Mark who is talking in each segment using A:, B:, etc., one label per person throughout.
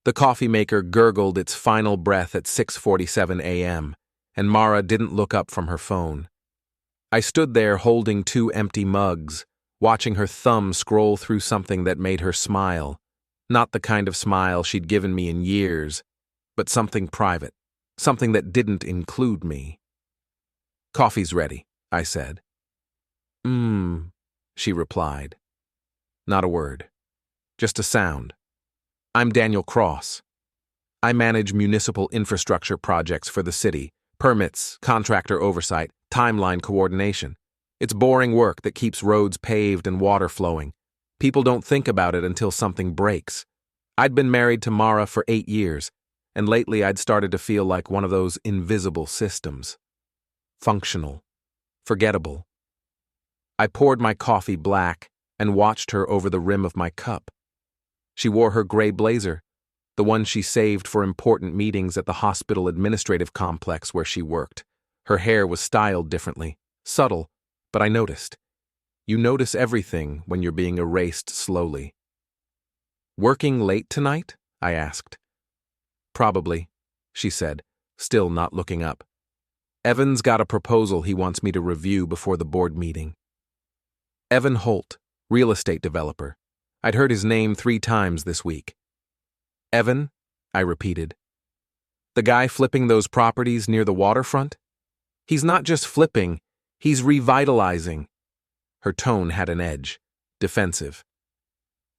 A: The coffee maker gurgled its final breath at 6:47 a.m., and Mara didn't look up from her phone. I stood there holding 2 empty mugs, watching her thumb scroll through something that made her smile. Not the kind of smile she'd given me in years, but something private, something that didn't include me. "Coffee's ready," I said. She replied. Not a word. Just a sound. "I'm Daniel Cross. I manage municipal infrastructure projects for the city, permits, contractor oversight, timeline coordination. It's boring work that keeps roads paved and water flowing. People don't think about it until something breaks. I'd been married to Mara for 8 years, and lately I'd started to feel like one of those invisible systems. Functional. Forgettable. I poured my coffee black and watched her over the rim of my cup. She wore her gray blazer, the one she saved for important meetings at the hospital administrative complex where she worked. Her hair was styled differently, subtle, but I noticed. You notice everything when you're being erased slowly. "Working late tonight?" I asked. "Probably," she said, still not looking up. "Evan's got a proposal he wants me to review before the board meeting." Evan Holt, real estate developer. I'd heard his name 3 times this week. "Evan?" I repeated. "The guy flipping those properties near the waterfront? He's not just flipping, he's revitalizing." Her tone had an edge, defensive.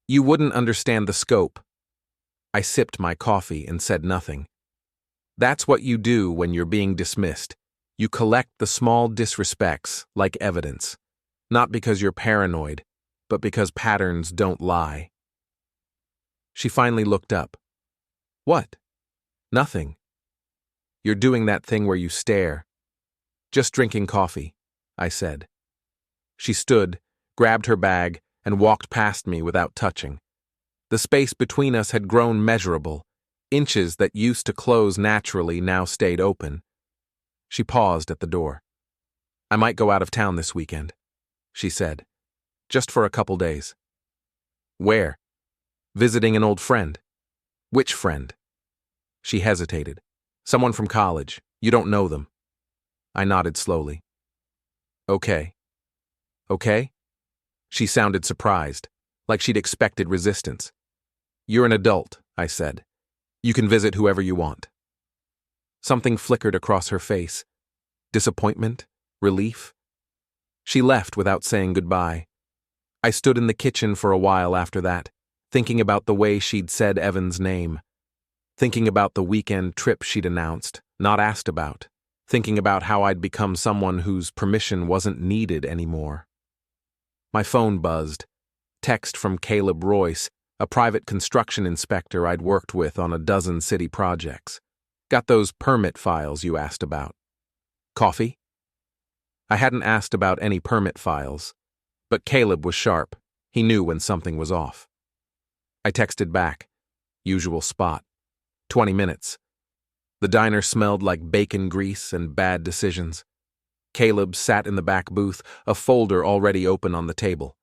A: "You wouldn't understand the scope." I sipped my coffee and said nothing. That's what you do when you're being dismissed. You collect the small disrespects like evidence. Not because you're paranoid, but because patterns don't lie. She finally looked up. "What?" "Nothing." "You're doing that thing where you stare." "Just drinking coffee," I said. She stood, grabbed her bag, and walked past me without touching. The space between us had grown measurable. Inches that used to close naturally now stayed open. She paused at the door. "I might go out of town this weekend," she said. "Just for a couple days." "Where?" "Visiting an old friend." "Which friend?" She hesitated. "Someone from college. You don't know them." I nodded slowly. "Okay." "Okay?" She sounded surprised, like she'd expected resistance. "You're an adult," I said. "You can visit whoever you want." Something flickered across her face. Disappointment? Relief? She left without saying goodbye. I stood in the kitchen for a while after that, thinking about the way she'd said Evan's name. Thinking about the weekend trip she'd announced, not asked about. Thinking about how I'd become someone whose permission wasn't needed anymore. My phone buzzed. Text from Caleb Royce, a private construction inspector I'd worked with on a dozen city projects. "Got those permit files you asked about. Coffee?" I hadn't asked about any permit files, but Caleb was sharp. He knew when something was off. I texted back. Usual spot. 20 minutes. The diner smelled like bacon grease and bad decisions. Caleb sat in the back booth, a folder already open on the table.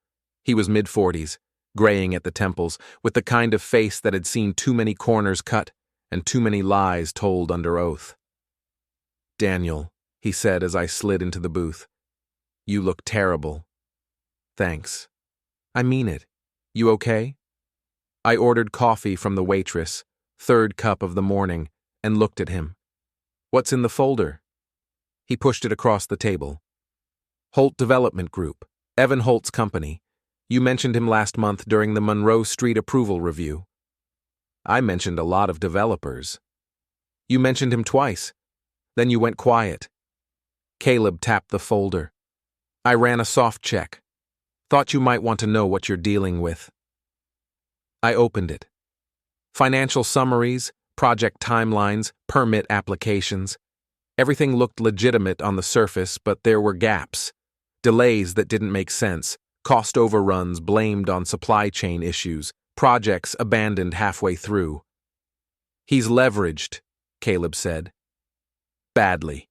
A: He was mid-40s, graying at the temples, with the kind of face that had seen too many corners cut and too many lies told under oath. "Daniel," he said as I slid into the booth. "You look terrible." "Thanks." "I mean it. You okay?" I ordered coffee from the waitress, 3rd cup of the morning, and looked at him. "What's in the folder?" He pushed it across the table. "Holt Development Group, Evan Holt's company. You mentioned him last month during the Monroe Street approval review." "I mentioned a lot of developers." "You mentioned him twice. Then you went quiet." Caleb tapped the folder. "I ran a soft check. Thought you might want to know what you're dealing with." I opened it. Financial summaries, project timelines, permit applications. Everything looked legitimate on the surface, but there were gaps. Delays that didn't make sense, cost overruns blamed on supply chain issues, projects abandoned halfway through. "He's leveraged," Caleb said. "Badly.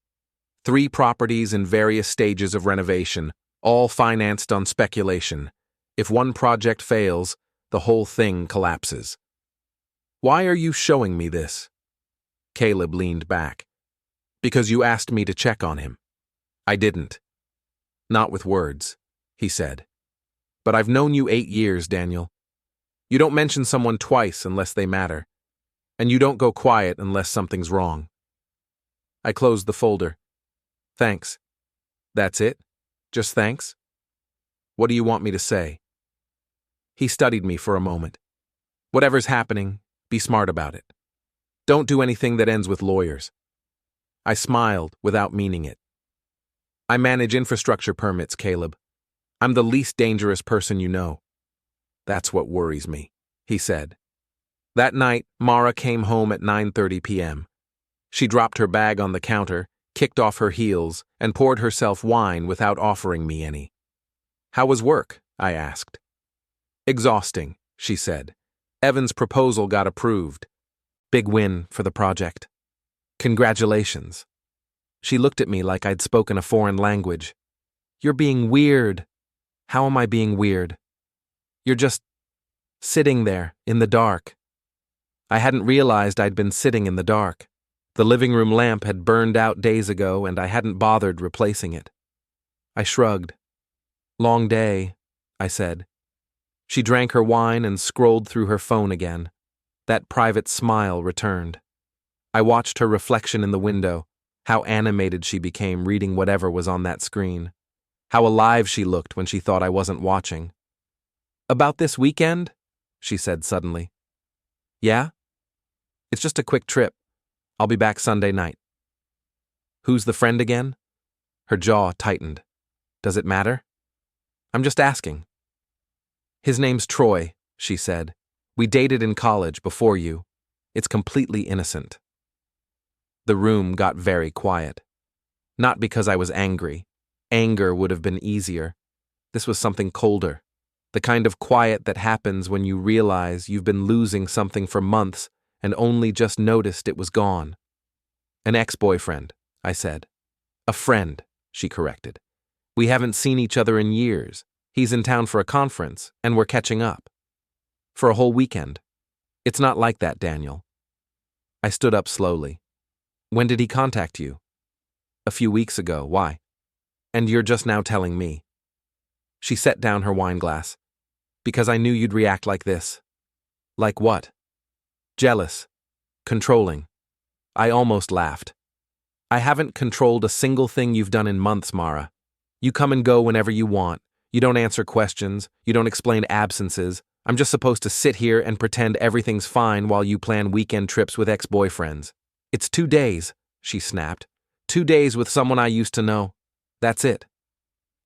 A: 3 properties in various stages of renovation, all financed on speculation. If one project fails, the whole thing collapses." Why are you showing me this? Caleb leaned back. Because you asked me to check on him. I didn't. Not with words, he said. But I've known you 8 years, Daniel. You don't mention someone twice unless they matter. And you don't go quiet unless something's wrong. I closed the folder. Thanks. That's it? Just thanks? What do you want me to say? He studied me for a moment. Whatever's happening, be smart about it. Don't do anything that ends with lawyers. I smiled without meaning it. I manage infrastructure permits, Caleb. I'm the least dangerous person you know. That's what worries me, he said. That night, Mara came home at 9:30 p.m. She dropped her bag on the counter, kicked off her heels, and poured herself wine without offering me any. How was work? I asked. Exhausting, she said. Evan's proposal got approved. Big win for the project. Congratulations. She looked at me like I'd spoken a foreign language. You're being weird. How am I being weird? You're just sitting there, in the dark. I hadn't realized I'd been sitting in the dark. The living room lamp had burned out days ago, and I hadn't bothered replacing it. I shrugged. Long day, I said. She drank her wine and scrolled through her phone again. That private smile returned. I watched her reflection in the window, how animated she became reading whatever was on that screen. How alive she looked when she thought I wasn't watching. About this weekend? She said suddenly. Yeah? It's just a quick trip. I'll be back Sunday night. Who's the friend again? Her jaw tightened. Does it matter? I'm just asking. His name's Troy, she said. We dated in college before you. It's completely innocent. The room got very quiet. Not because I was angry. Anger would have been easier. This was something colder. The kind of quiet that happens when you realize you've been losing something for months and only just noticed it was gone. An ex-boyfriend, I said. A friend, she corrected. We haven't seen each other in years. He's in town for a conference, and we're catching up. For a whole weekend. It's not like that, Daniel. I stood up slowly. When did he contact you? A few weeks ago. Why? And you're just now telling me. She set down her wine glass. Because I knew you'd react like this. Like what? Jealous. Controlling. I almost laughed. I haven't controlled a single thing you've done in months, Mara. You come and go whenever you want. You don't answer questions. You don't explain absences. I'm just supposed to sit here and pretend everything's fine while you plan weekend trips with ex-boyfriends. It's 2 days, she snapped. 2 days with someone I used to know. That's it.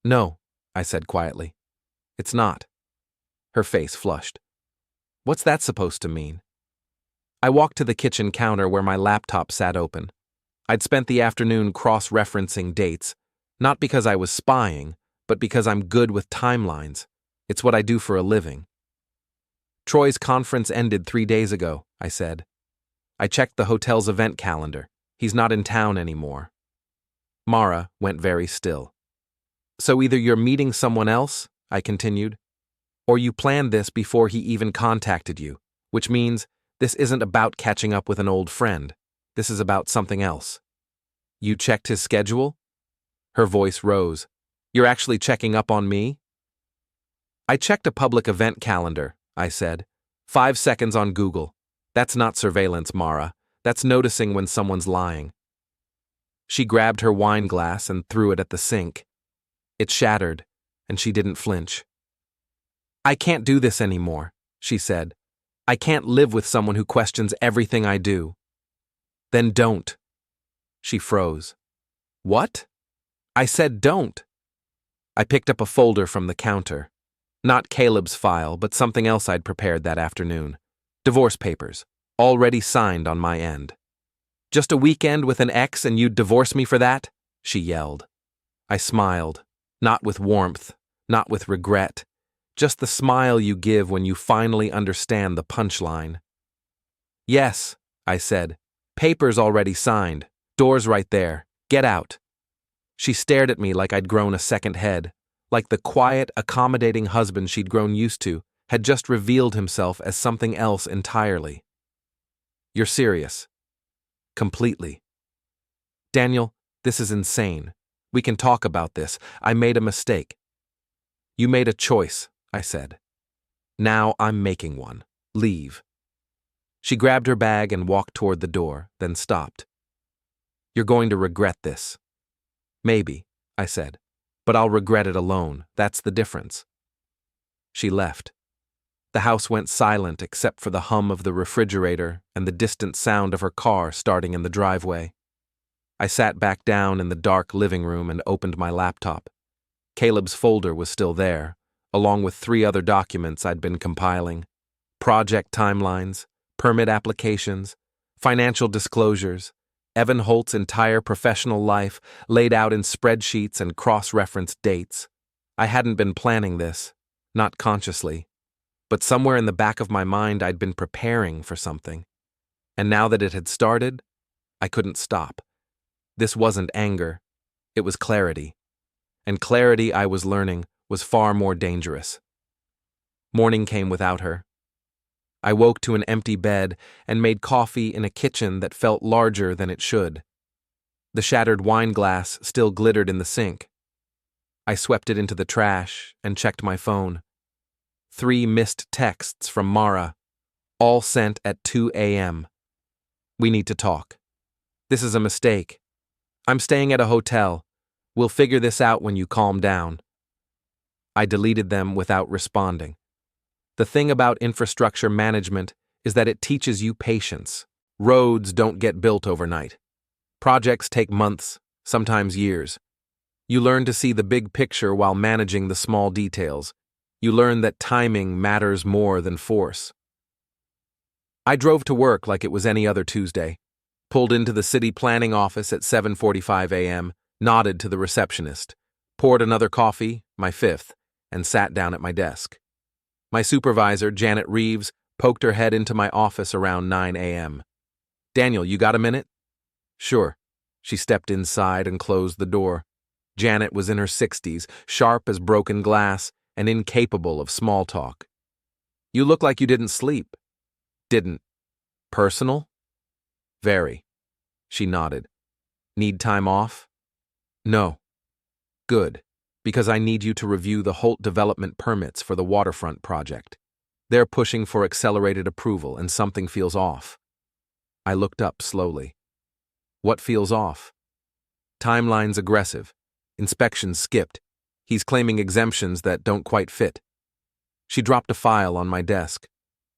A: No, I said quietly. It's not. Her face flushed. What's that supposed to mean? I walked to the kitchen counter where my laptop sat open. I'd spent the afternoon cross-referencing dates, not because I was spying, but because I'm good with timelines. It's what I do for a living. Troy's conference ended 3 days ago, I said. I checked the hotel's event calendar. He's not in town anymore. Mara went very still. So either you're meeting someone else, I continued, or you planned this before he even contacted you, which means this isn't about catching up with an old friend. This is about something else. You checked his schedule? Her voice rose. You're actually checking up on me? I checked a public event calendar, I said. 5 seconds on Google. That's not surveillance, Mara. That's noticing when someone's lying. She grabbed her wine glass and threw it at the sink. It shattered, and she didn't flinch. I can't do this anymore, she said. I can't live with someone who questions everything I do. Then don't. She froze. What? I said don't. I picked up a folder from the counter. Not Caleb's file, but something else I'd prepared that afternoon. Divorce papers, already signed on my end. Just a weekend with an ex and you'd divorce me for that? She yelled. I smiled, not with warmth, not with regret, just the smile you give when you finally understand the punchline. Yes, I said. Papers already signed. Door's right there. Get out. She stared at me like I'd grown a second head, like the quiet, accommodating husband she'd grown used to had just revealed himself as something else entirely. You're serious. Completely. Daniel, this is insane. We can talk about this. I made a mistake. You made a choice, I said. Now I'm making one. Leave. She grabbed her bag and walked toward the door, then stopped. You're going to regret this. Maybe, I said, but I'll regret it alone. That's the difference. She left. The house went silent except for the hum of the refrigerator and the distant sound of her car starting in the driveway. I sat back down in the dark living room and opened my laptop. Caleb's folder was still there, along with 3 other documents I'd been compiling: project timelines, permit applications, financial disclosures, Evan Holt's entire professional life laid out in spreadsheets and cross-referenced dates. I hadn't been planning this, not consciously, but somewhere in the back of my mind I'd been preparing for something. And now that it had started, I couldn't stop. This wasn't anger, it was clarity. And clarity, I was learning, was far more dangerous. Morning came without her. I woke to an empty bed and made coffee in a kitchen that felt larger than it should. The shattered wine glass still glittered in the sink. I swept it into the trash and checked my phone. 3 missed texts from Mara, all sent at 2 a.m. We need to talk. This is a mistake. I'm staying at a hotel. We'll figure this out when you calm down. I deleted them without responding. The thing about infrastructure management is that it teaches you patience. Roads don't get built overnight. Projects take months, sometimes years. You learn to see the big picture while managing the small details. You learn that timing matters more than force. I drove to work like it was any other Tuesday, pulled into the city planning office at 7:45 a.m., nodded to the receptionist, poured another coffee, my 5th, and sat down at my desk. My supervisor, Janet Reeves, poked her head into my office around 9 a.m. Daniel, you got a minute? Sure. She stepped inside and closed the door. Janet was in her 60s, sharp as broken glass, and incapable of small talk. You look like you didn't sleep. Didn't. Personal? Very. She nodded. Need time off? No. Good. Because I need you to review the Holt development permits for the waterfront project. They're pushing for accelerated approval and something feels off. I looked up slowly. What feels off? Timeline's aggressive. Inspections skipped. He's claiming exemptions that don't quite fit. She dropped a file on my desk.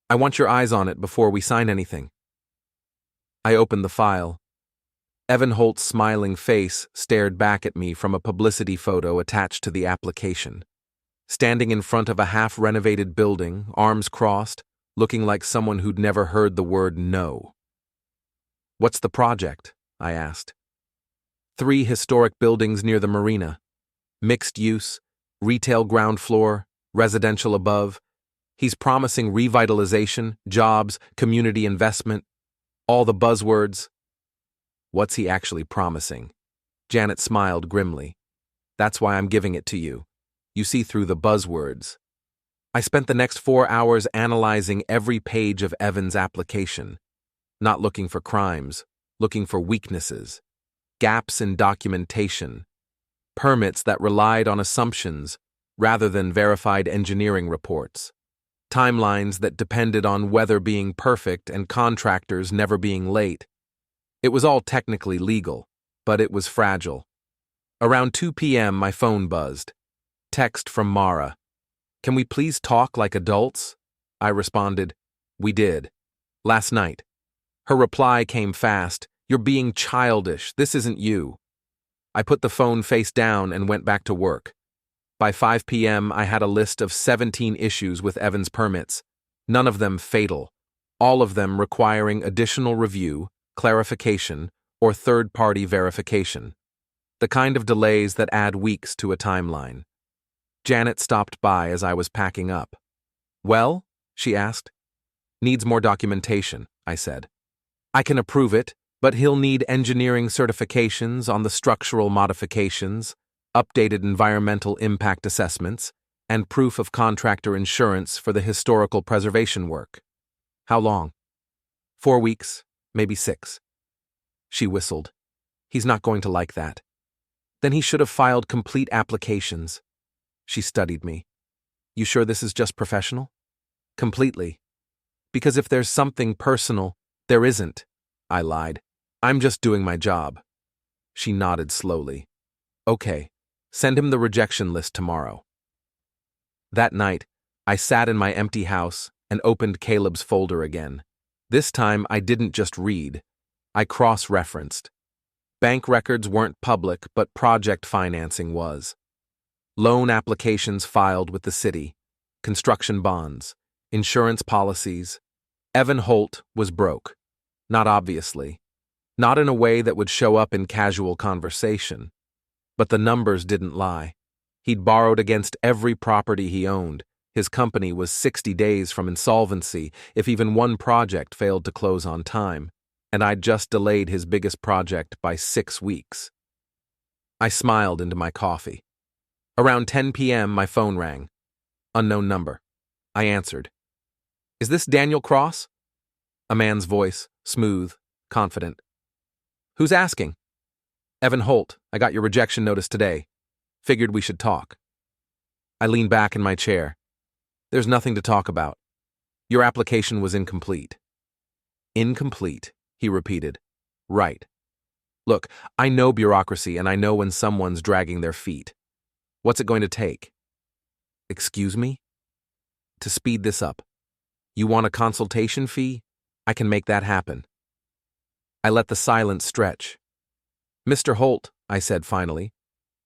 A: I want your eyes on it before we sign anything. I opened the file. Evan Holt's smiling face stared back at me from a publicity photo attached to the application. Standing in front of a half-renovated building, arms crossed, looking like someone who'd never heard the word no. What's the project? I asked. 3 historic buildings near the marina. Mixed use, retail ground floor, residential above. He's promising revitalization, jobs, community investment, all the buzzwords. What's he actually promising? Janet smiled grimly. That's why I'm giving it to you. You see through the buzzwords. I spent the next 4 hours analyzing every page of Evan's application, not looking for crimes, looking for weaknesses, gaps in documentation, permits that relied on assumptions rather than verified engineering reports, timelines that depended on weather being perfect and contractors never being late. It was all technically legal, but it was fragile. Around 2 p.m., my phone buzzed. Text from Mara. Can we please talk like adults? I responded. We did. Last night. Her reply came fast. You're being childish. This isn't you. I put the phone face down and went back to work. By 5 p.m., I had a list of 17 issues with Evan's permits, none of them fatal, all of them requiring additional review, clarification, or third-party verification. The kind of delays that add weeks to a timeline. Janet stopped by as I was packing up. Well? She asked. Needs more documentation, I said. I can approve it, but he'll need engineering certifications on the structural modifications, updated environmental impact assessments, and proof of contractor insurance for the historical preservation work. How long? 4 weeks, maybe 6. She whistled. He's not going to like that. Then he should have filed complete applications. She studied me. You sure this is just professional? Completely. Because if there's something personal, there isn't. I lied. I'm just doing my job. She nodded slowly. Okay, send him the rejection list tomorrow. That night, I sat in my empty house and opened Caleb's folder again. This time, I didn't just read. I cross-referenced. Bank records weren't public, but project financing was. Loan applications filed with the city, construction bonds, insurance policies. Evan Holt was broke. Not obviously. Not in a way that would show up in casual conversation. But the numbers didn't lie. He'd borrowed against every property he owned. His company was 60 days from insolvency if even one project failed to close on time, and I'd just delayed his biggest project by 6 weeks. I smiled into my coffee. Around 10 p.m., my phone rang. Unknown number. I answered. Is this Daniel Cross? A man's voice, smooth, confident. Who's asking? Evan Holt. I got your rejection notice today. Figured we should talk. I leaned back in my chair. There's nothing to talk about. Your application was incomplete. Incomplete, he repeated. Right. Look, I know bureaucracy and I know when someone's dragging their feet. What's it going to take? Excuse me? To speed this up. You want a consultation fee? I can make that happen. I let the silence stretch. Mr. Holt, I said finally,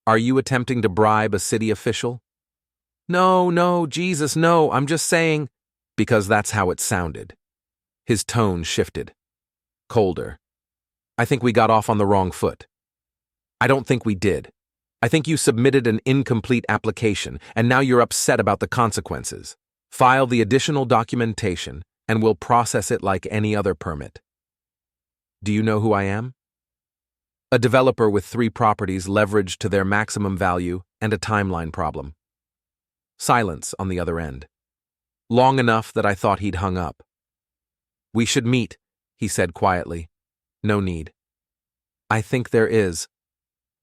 A: are you attempting to bribe a city official? No, Jesus, no, I'm just saying, because that's how it sounded. His tone shifted. Colder. I think we got off on the wrong foot. I don't think we did. I think you submitted an incomplete application, and now you're upset about the consequences. File the additional documentation, and we'll process it like any other permit. Do you know who I am? A developer with 3 properties leveraged to their maximum value and a timeline problem. Silence on the other end. Long enough that I thought he'd hung up. We should meet, he said quietly. No need. I think there is.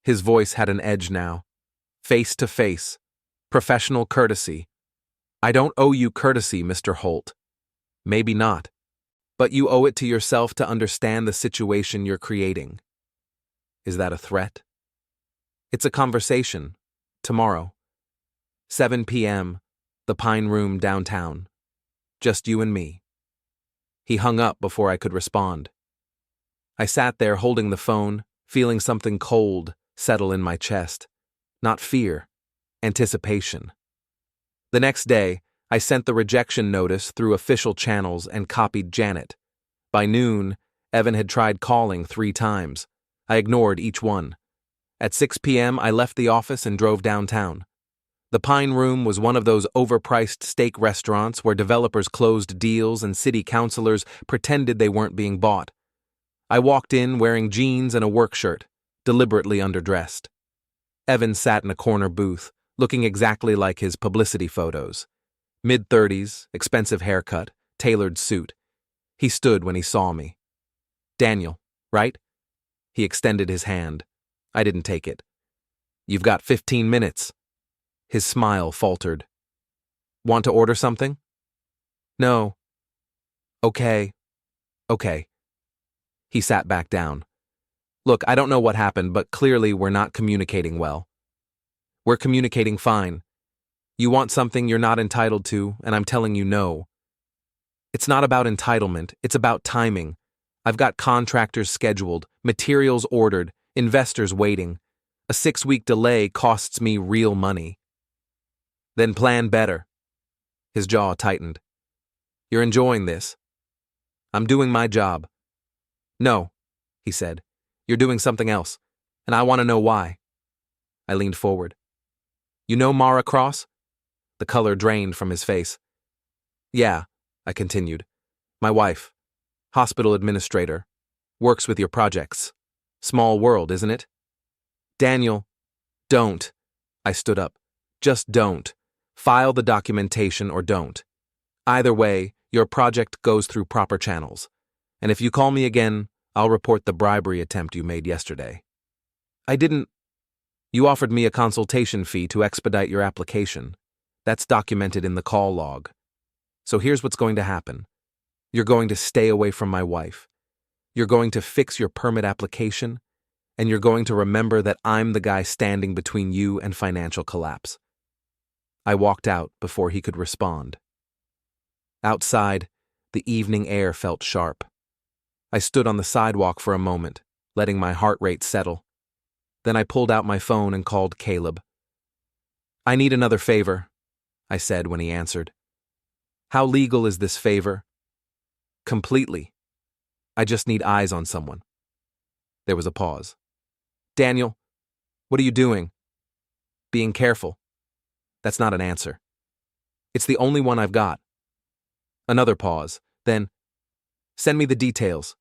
A: His voice had an edge now. Face to face. Professional courtesy. I don't owe you courtesy, Mr. Holt. Maybe not. But you owe it to yourself to understand the situation you're creating. Is that a threat? It's a conversation. Tomorrow. 7 p.m., the Pine Room downtown. Just you and me. He hung up before I could respond. I sat there holding the phone, feeling something cold settle in my chest. Not fear, anticipation. The next day, I sent the rejection notice through official channels and copied Janet. By noon, Evan had tried calling 3 times. I ignored each one. At 6 p.m., I left the office and drove downtown. The Pine Room was one of those overpriced steak restaurants where developers closed deals and city councilors pretended they weren't being bought. I walked in wearing jeans and a work shirt, deliberately underdressed. Evan sat in a corner booth, looking exactly like his publicity photos. Mid-30s, expensive haircut, tailored suit. He stood when he saw me. Daniel, right? He extended his hand. I didn't take it. You've got 15 minutes. His smile faltered. Want to order something? No. Okay. He sat back down. Look, I don't know what happened, but clearly we're not communicating well. We're communicating fine. You want something you're not entitled to, and I'm telling you no. It's not about entitlement, it's about timing. I've got contractors scheduled, materials ordered, investors waiting. A 6-week delay costs me real money. Then plan better. His jaw tightened. You're enjoying this. I'm doing my job. No, he said. You're doing something else, and I want to know why. I leaned forward. You know Mara Cross? The color drained from his face. Yeah, I continued. My wife. Hospital administrator. Works with your projects. Small world, isn't it? Daniel, don't. I stood up. Just don't. File the documentation or don't. Either way, your project goes through proper channels. And if you call me again, I'll report the bribery attempt you made yesterday. I didn't. You offered me a consultation fee to expedite your application. That's documented in the call log. So here's what's going to happen. You're going to stay away from my wife. You're going to fix your permit application, and you're going to remember that I'm the guy standing between you and financial collapse. I walked out before he could respond. Outside, the evening air felt sharp. I stood on the sidewalk for a moment, letting my heart rate settle. Then I pulled out my phone and called Caleb. I need another favor, I said when he answered. How legal is this favor? Completely. I just need eyes on someone. There was a pause. Daniel, what are you doing? Being careful. That's not an answer. It's the only one I've got. Another pause. Then, send me the details.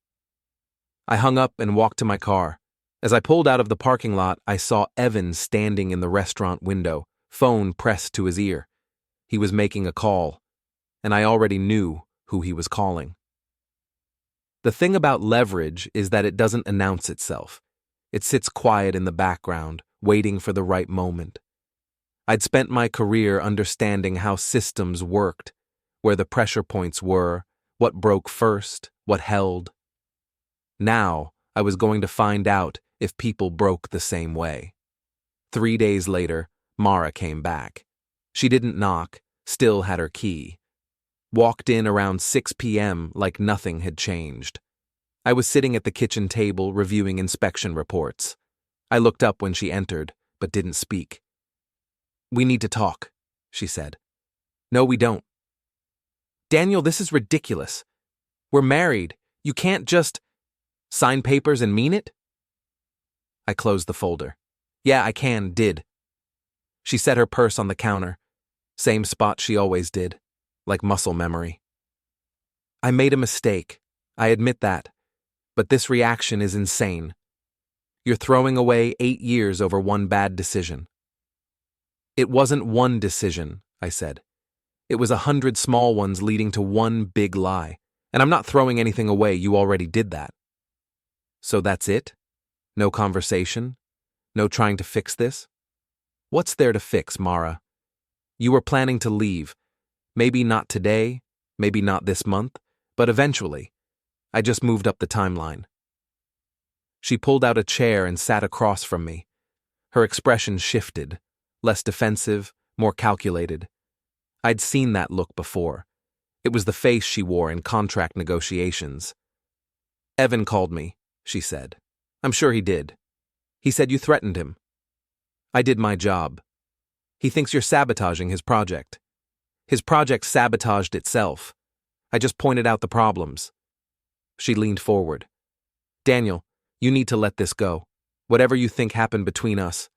A: I hung up and walked to my car. As I pulled out of the parking lot, I saw Evan standing in the restaurant window, phone pressed to his ear. He was making a call, and I already knew who he was calling. The thing about leverage is that it doesn't announce itself. It sits quiet in the background, waiting for the right moment. I'd spent my career understanding how systems worked, where the pressure points were, what broke first, what held. Now, I was going to find out if people broke the same way. 3 days later, Mara came back. She didn't knock, still had her key. Walked in around 6 p.m. like nothing had changed. I was sitting at the kitchen table reviewing inspection reports. I looked up when she entered, but didn't speak. We need to talk, she said. No, we don't. Daniel, this is ridiculous. We're married. You can't just sign papers and mean it? I closed the folder. Yeah, I did. She set her purse on the counter. Same spot she always did, like muscle memory. I made a mistake. I admit that. But this reaction is insane. You're throwing away 8 years over one bad decision. It wasn't one decision, I said. It was 100 small ones leading to one big lie. And I'm not throwing anything away, you already did that. So that's it? No conversation? No trying to fix this? What's there to fix, Mara? You were planning to leave. Maybe not today, maybe not this month, but eventually. I just moved up the timeline. She pulled out a chair and sat across from me. Her expression shifted, less defensive, more calculated. I'd seen that look before. It was the face she wore in contract negotiations. Evan called me, she said. I'm sure he did. He said you threatened him. I did my job. He thinks you're sabotaging his project. His project sabotaged itself. I just pointed out the problems. She leaned forward. Daniel, you need to let this go. Whatever you think happened between us.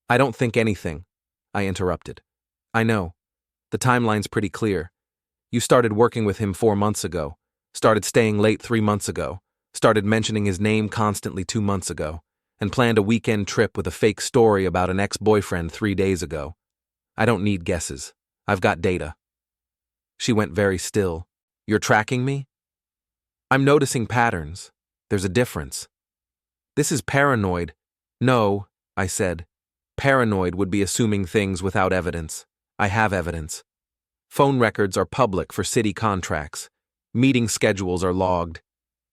A: I don't think anything, I interrupted. I know. The timeline's pretty clear. You started working with him 4 months ago, started staying late 3 months ago, started mentioning his name constantly 2 months ago, and planned a weekend trip with a fake story about an ex-boyfriend 3 days ago. I don't need guesses. I've got data. She went very still. You're tracking me? I'm noticing patterns. There's a difference. This is paranoid. No, I said. Paranoid would be assuming things without evidence. I have evidence. Phone records are public for city contracts. Meeting schedules are logged.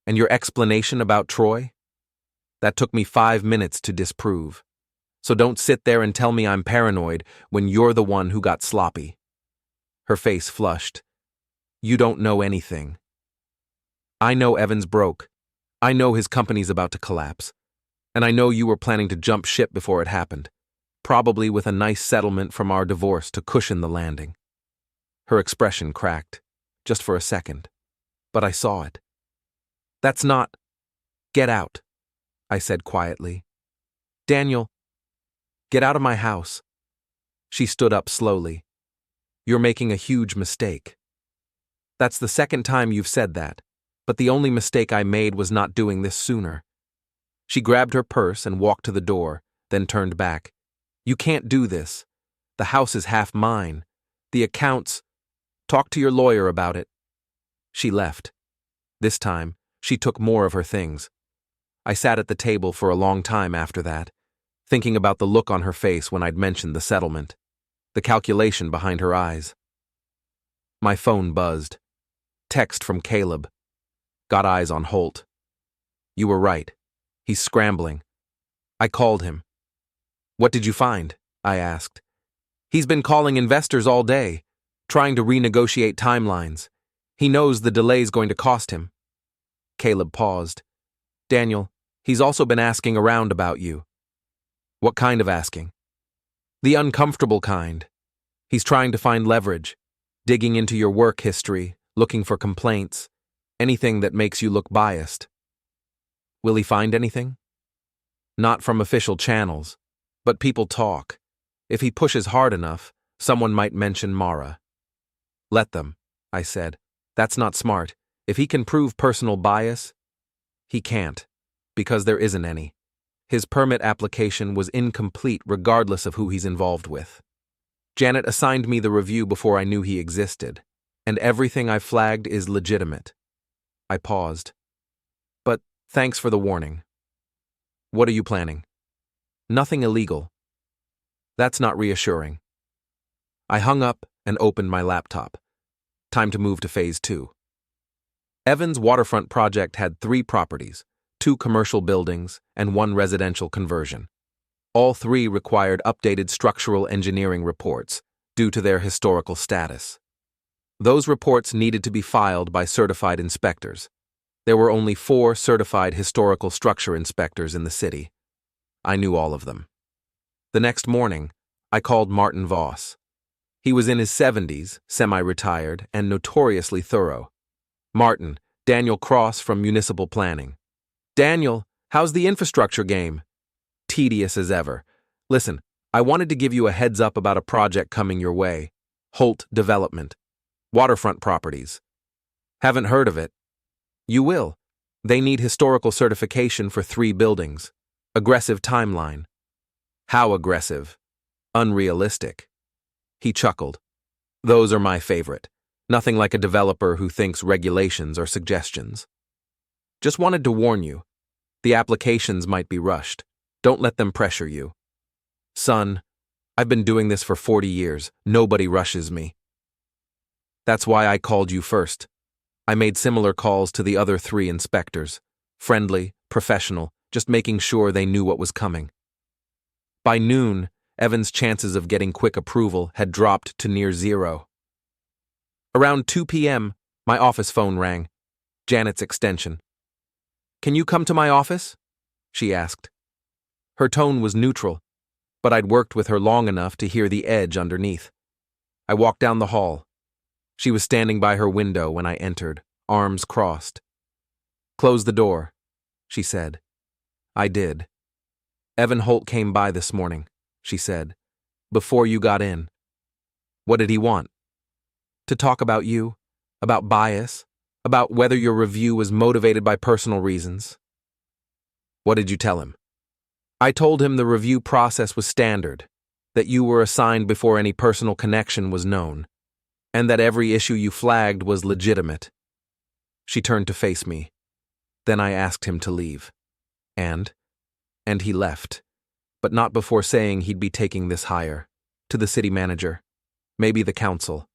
A: And your explanation about Troy? That took me 5 minutes to disprove. So don't sit there and tell me I'm paranoid when you're the one who got sloppy. Her face flushed. You don't know anything. I know Evans broke. I know his company's about to collapse. And I know you were planning to jump ship before it happened. Probably with a nice settlement from our divorce to cushion the landing. Her expression cracked, just for a second. But I saw it. That's not... Get out, I said quietly. Daniel, get out of my house. She stood up slowly. You're making a huge mistake. That's the second time you've said that, but the only mistake I made was not doing this sooner. She grabbed her purse and walked to the door, then turned back. You can't do this. The house is half mine. The accounts... Talk to your lawyer about it. She left. This time, she took more of her things. I sat at the table for a long time after that, thinking about the look on her face when I'd mentioned the settlement, the calculation behind her eyes. My phone buzzed. Text from Caleb. Got eyes on Holt. You were right. He's scrambling. I called him. What did you find? I asked. He's been calling investors all day, trying to renegotiate timelines. He knows the delay's going to cost him. Caleb paused. Daniel, he's also been asking around about you. What kind of asking? The uncomfortable kind. He's trying to find leverage, digging into your work history, looking for complaints, anything that makes you look biased. Will he find anything? Not from official channels, but people talk. If he pushes hard enough, someone might mention Mara. Let them, I said. That's not smart. If he can prove personal bias, he can't, because there isn't any. His permit application was incomplete regardless of who he's involved with. Janet assigned me the review before I knew he existed, and everything I flagged is legitimate. I paused. But thanks for the warning. What are you planning? Nothing illegal. That's not reassuring. I hung up and opened my laptop. Time to move to phase 2. Evan's waterfront project had 3 properties, 2 commercial buildings, and 1 residential conversion. All 3 required updated structural engineering reports due to their historical status. Those reports needed to be filed by certified inspectors. There were only 4 certified historical structure inspectors in the city. I knew all of them. The next morning, I called Martin Voss. He was in his 70s, semi-retired, and notoriously thorough. Martin, Daniel Cross from Municipal Planning. Daniel, how's the infrastructure game? Tedious as ever. Listen, I wanted to give you a heads up about a project coming your way. Holt Development. Waterfront properties. Haven't heard of it? You will. They need historical certification for 3 buildings. Aggressive timeline. How aggressive? Unrealistic. He chuckled. Those are my favorite. Nothing like a developer who thinks regulations are suggestions. Just wanted to warn you. The applications might be rushed. Don't let them pressure you. Son, I've been doing this for 40 years. Nobody rushes me. That's why I called you first. I made similar calls to the other 3 inspectors. Friendly, professional, just making sure they knew what was coming. By noon, Evan's chances of getting quick approval had dropped to near 0. Around 2 p.m., my office phone rang. Janet's extension. Can you come to my office? She asked. Her tone was neutral, but I'd worked with her long enough to hear the edge underneath. I walked down the hall. She was standing by her window when I entered, arms crossed. Close the door, she said. I did. Evan Holt came by this morning, she said, before you got in. What did he want? To talk about you, about bias, about whether your review was motivated by personal reasons. What did you tell him? I told him the review process was standard, that you were assigned before any personal connection was known, and that every issue you flagged was legitimate. She turned to face me. Then I asked him to leave. And he left, but not before saying he'd be taking this higher, to the city manager, maybe the council.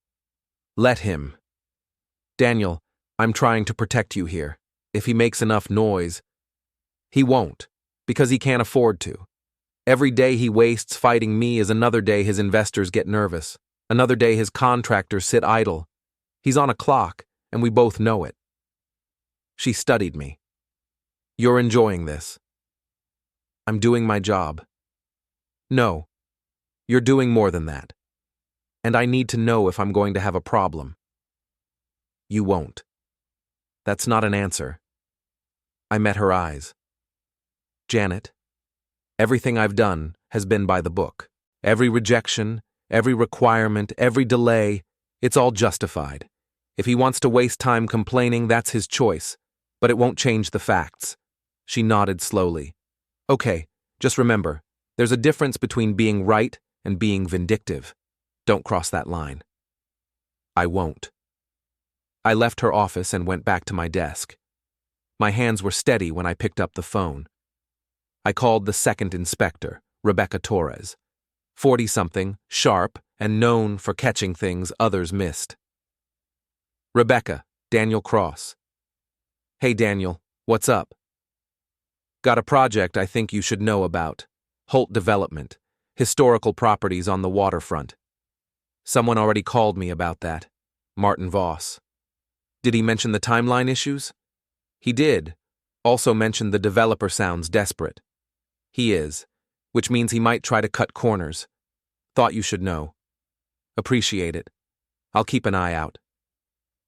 A: Let him. Daniel, I'm trying to protect you here. If he makes enough noise, he won't, because he can't afford to. Every day he wastes fighting me is another day his investors get nervous, another day his contractors sit idle. He's on a clock, and we both know it. She studied me. You're enjoying this. I'm doing my job. No, you're doing more than that. And I need to know if I'm going to have a problem. You won't. That's not an answer. I met her eyes. Janet, everything I've done has been by the book. Every rejection, every requirement, every delay, it's all justified. If he wants to waste time complaining, that's his choice, but it won't change the facts. She nodded slowly. Okay, just remember, there's a difference between being right and being vindictive. Don't cross that line. I won't. I left her office and went back to my desk. My hands were steady when I picked up the phone. I called the second inspector, Rebecca Torres, 40-something, sharp, and known for catching things others missed. Rebecca, Daniel Cross. Hey Daniel, what's up? Got a project I think you should know about. Holt Development, historical properties on the waterfront. Someone already called me about that. Martin Voss. Did he mention the timeline issues? He did. Also mentioned the developer sounds desperate. He is, which means he might try to cut corners. Thought you should know. Appreciate it. I'll keep an eye out.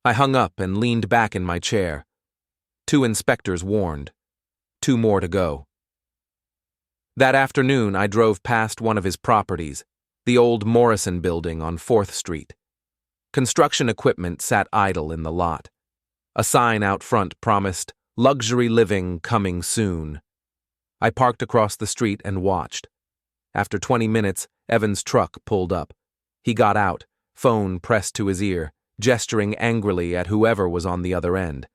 A: I hung up and leaned back in my chair. 2 inspectors warned. 2 more to go. That afternoon, I drove past one of his properties, the old Morrison building on 4th Street. Construction equipment sat idle in the lot. A sign out front promised, "Luxury living coming soon." I parked across the street and watched. After 20 minutes, Evan's truck pulled up. He got out, phone pressed to his ear, gesturing angrily at whoever was on the other end.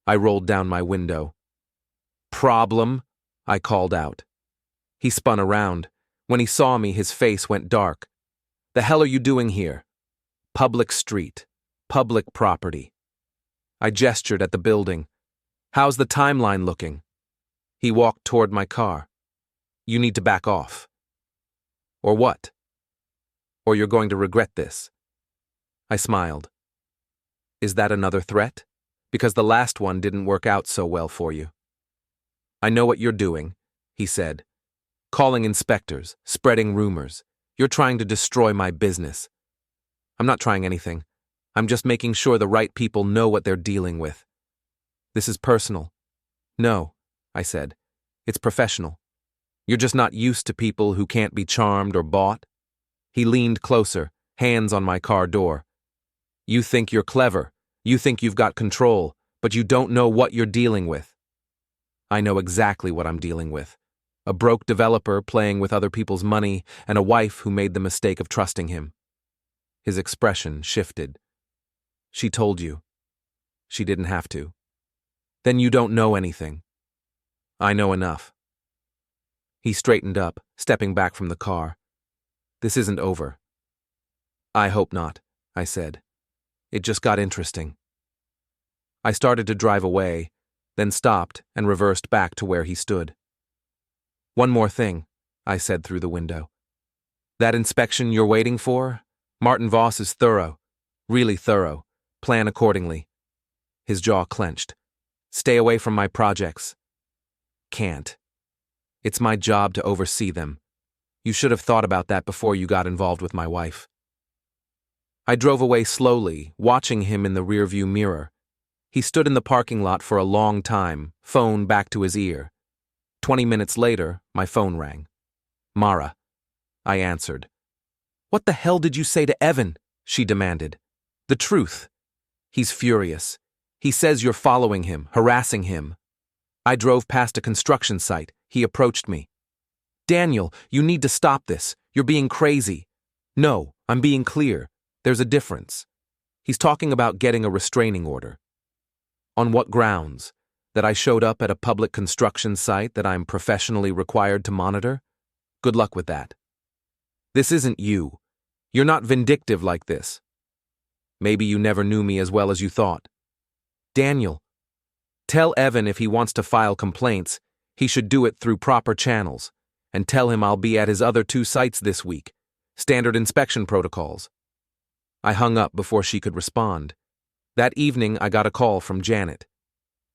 A: I rolled down my window. "Problem?" I called out. He spun around. When he saw me, his face went dark. "The hell are you doing here?" "Public street. Public property." I gestured at the building. "How's the timeline looking?" He walked toward my car. "You need to back off." "Or what?" "Or you're going to regret this." I smiled. "Is that another threat? Because the last one didn't work out so well for you." "I know what you're doing," he said. "Calling inspectors, spreading rumors. You're trying to destroy my business." "I'm not trying anything. I'm just making sure the right people know what they're dealing with." "This is personal." "No," I said. "It's professional. You're just not used to people who can't be charmed or bought." He leaned closer, hands on my car door. "You think you're clever. You think you've got control, but you don't know what you're dealing with." "I know exactly what I'm dealing with. A broke developer playing with other people's money and a wife who made the mistake of trusting him." His expression shifted. "She told you." "She didn't have to." "Then you don't know anything." "I know enough." He straightened up, stepping back from the car. "This isn't over." "I hope not," I said. "It just got interesting." I started to drive away, then stopped and reversed back to where he stood. "One more thing," I said through the window. "That inspection you're waiting for? Martin Voss is thorough. Really thorough. Plan accordingly." His jaw clenched. "Stay away from my projects." "Can't. It's my job to oversee them. You should have thought about that before you got involved with my wife." I drove away slowly, watching him in the rearview mirror. He stood in the parking lot for a long time, phone back to his ear. 20 minutes later, my phone rang. "Mara." I answered. "What the hell did you say to Evan?" she demanded. "The truth." "He's furious. He says you're following him, harassing him." I drove past a construction site. He approached me. "Daniel, you need to stop this. You're being crazy." "No, I'm being clear. There's a difference." He's talking about getting a restraining order. "On what grounds? That I showed up at a public construction site that I'm professionally required to monitor? Good luck with that." "This isn't you. You're not vindictive like this." "Maybe you never knew me as well as you thought." "Daniel, tell Evan if he wants to file complaints, he should do it through proper channels, and tell him I'll be at his other 2 sites this week. Standard inspection protocols." I hung up before she could respond. That evening, I got a call from Janet.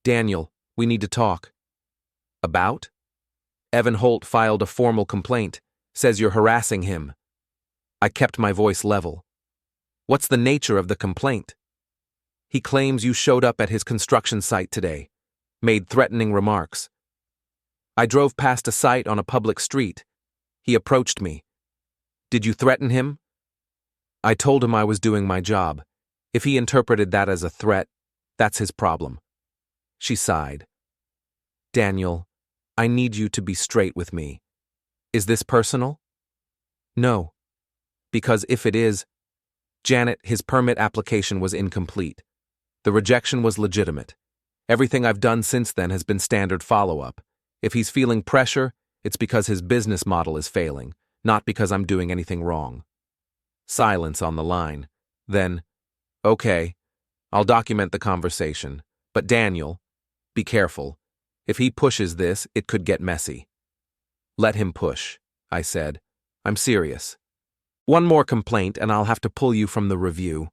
A: "Daniel, we need to talk." "About?" "Evan Holt filed a formal complaint. Says you're harassing him." I kept my voice level. "What's the nature of the complaint?" "He claims you showed up at his construction site today. Made threatening remarks." "I drove past a site on a public street. He approached me." "Did you threaten him?" "I told him I was doing my job. If he interpreted that as a threat, that's his problem." She sighed. "Daniel, I need you to be straight with me. Is this personal?" "No." "Because if it is—" "Janet, his permit application was incomplete. The rejection was legitimate. Everything I've done since then has been standard follow-up. If he's feeling pressure, it's because his business model is failing, not because I'm doing anything wrong. Silence on the line. Then, okay, I'll document the conversation. But Daniel, be careful. If he pushes this, it could get messy. Let him push, I said. I'm serious. One more complaint and I'll have to pull you from the review.